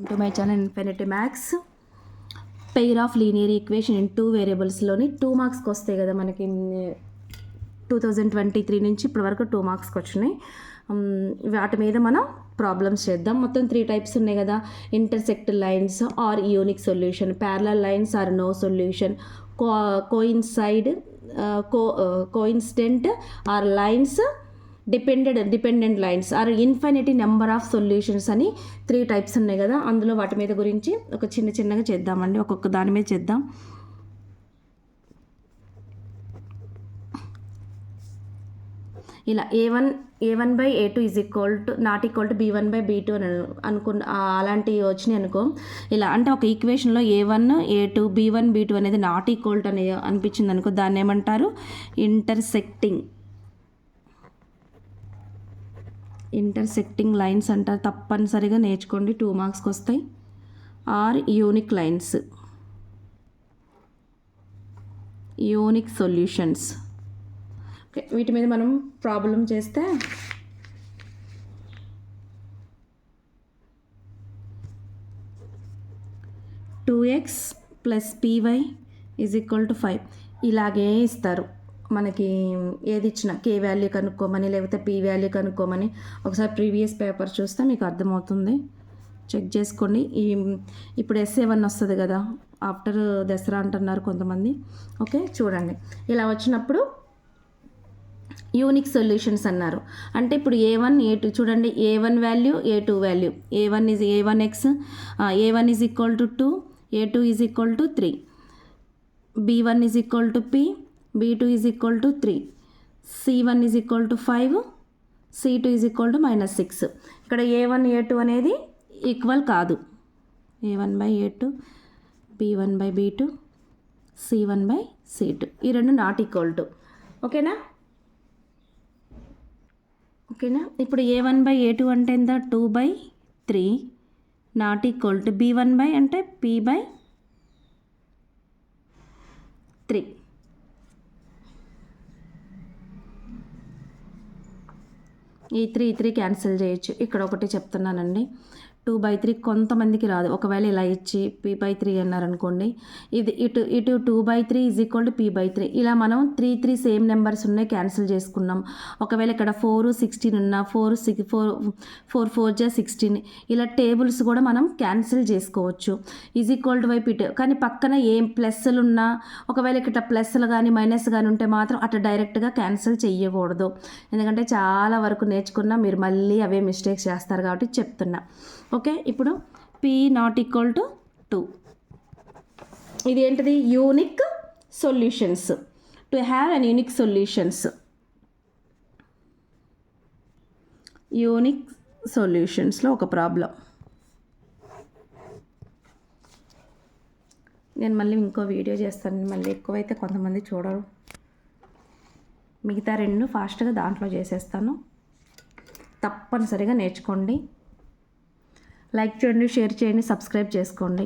To my channel infinity maths. Pair of linear equation in 2 వేరియబుల్స్లోని 2 మార్క్స్కి వస్తాయి కదా మనకి. 2023 నుంచి ఇప్పటి వరకు 2 మార్క్స్కి వచ్చినాయి. వాటి మీద మనం ప్రాబ్లమ్స్ చేద్దాం. మొత్తం 3 టైప్స్ ఉన్నాయి కదా. Intersect lines are unique solution, parallel lines are no solution, coincident are lines, dependent lines are infinity number of solutions అని 3 టైప్స్ ఉన్నాయి కదా. అందులో వాటి మీద గురించి ఒక చిన్నగా చేద్దామండి. ఒక్కొక్క దాని మీద చేద్దాం. ఇలా a1 by a2 is equal to not equal to b1 by b2 అని అలాంటివి వచ్చినాయి అనుకో. ఇలా అంటే ఒక ఈక్వేషన్లో a1 a2 b1 b2 అనేది నాట్ ఈక్వల్ టు అని అనిపించింది అనుకో, దాన్ని ఏమంటారు? ఇంటర్సెక్టింగ్ లైన్స్ అంటారు. తప్పనిసరిగా నేర్చుకోండి, 2 మార్క్స్కి వస్తాయి. Are unique lines, unique solutions. వీటి మీద మనం ప్రాబ్లం చేస్తే (2x + py = 5) ఇలాగే ఇస్తారు మనకి. ఏది ఇచ్చినా k వాల్యూ కనుక్కోమని లేకపోతే p వాల్యూ కనుక్కోమని. ఒకసారి ప్రీవియస్ పేపర్ చూస్తే మీకు అర్థమవుతుంది, చెక్ చేసుకోండి. ఇప్పుడు SA1 వస్తుంది కదా, ఆఫ్టర్ దసరా అంటున్నారు కొంతమంది. ఓకే, చూడండి. ఇలా వచ్చినప్పుడు యూనిక్ సొల్యూషన్స్ అన్నారు. అంటే ఇప్పుడు a1 a2 చూడండి, a1 value a2 value, a1 is a1x, a1 is equal to 2, a2 is equal to 3, b1 is equal to p, b2 is equal to 3, c1 is equal to 5, c2 is equal to -6. ఇక్కడ a1 a2 అనేది equal కాదు. a1 by a2, b1 by b2, c1 by c2 ఈ రెండు not equal to. ఓకేనా? ఇప్పుడు a1 by a2 అంటే ఎంత? 2/3 not equal to b1 by అంటే p/3. ఈ 3 క్యాన్సిల్ చేయొచ్చు. ఇక్కడ ఒకటి చెప్తున్నానండి, 2/3 కొంతమందికి రాదు. ఒకవేళ ఇలా ఇచ్చి p/3 అన్నారనుకోండి, ఇటు 2/3 ఈజ్ ఈక్వల్ టు p/3. ఇలా మనం 3 సేమ్ నెంబర్స్ ఉన్నాయి, క్యాన్సిల్ చేసుకున్నాం. ఒకవేళ ఇక్కడ 4 16 ఉన్నా 4 4 జా 16, ఇలా టేబుల్స్ కూడా మనం క్యాన్సిల్ చేసుకోవచ్చు. ఈజ్ ఈక్వల్ టు వైపు ఇటు, కానీ పక్కన ఏం ప్లస్లు ఉన్నా, ఒకవేళ ఇక్కడ ప్లస్లు కానీ మైనస్ కానీ ఉంటే మాత్రం అటు డైరెక్ట్గా క్యాన్సిల్ చేయకూడదు. ఎందుకంటే చాలా వరకు నేర్చుకున్నా మీరు మళ్ళీ అవే మిస్టేక్స్ చేస్తారు కాబట్టి చెప్తున్నా. ఓకే, ఇప్పుడు p నాట్ ఈక్వల్ టు 2. ఇది ఏంటిది? Unique solutions. To have an unique solutions, unique సొల్యూషన్స్లో ఒక ప్రాబ్లం. నేను మళ్ళీ ఇంకో వీడియో చేస్తాను, మళ్ళీ ఎక్కువైతే కొంతమంది చూడరు. మిగతా 2 ఫాస్ట్గా దాంట్లో చేసేస్తాను. తప్పనిసరిగా నేర్చుకోండి. లైక్ చేయండి, షేర్ చేయండి, సబ్స్క్రైబ్ చేసుకోండి.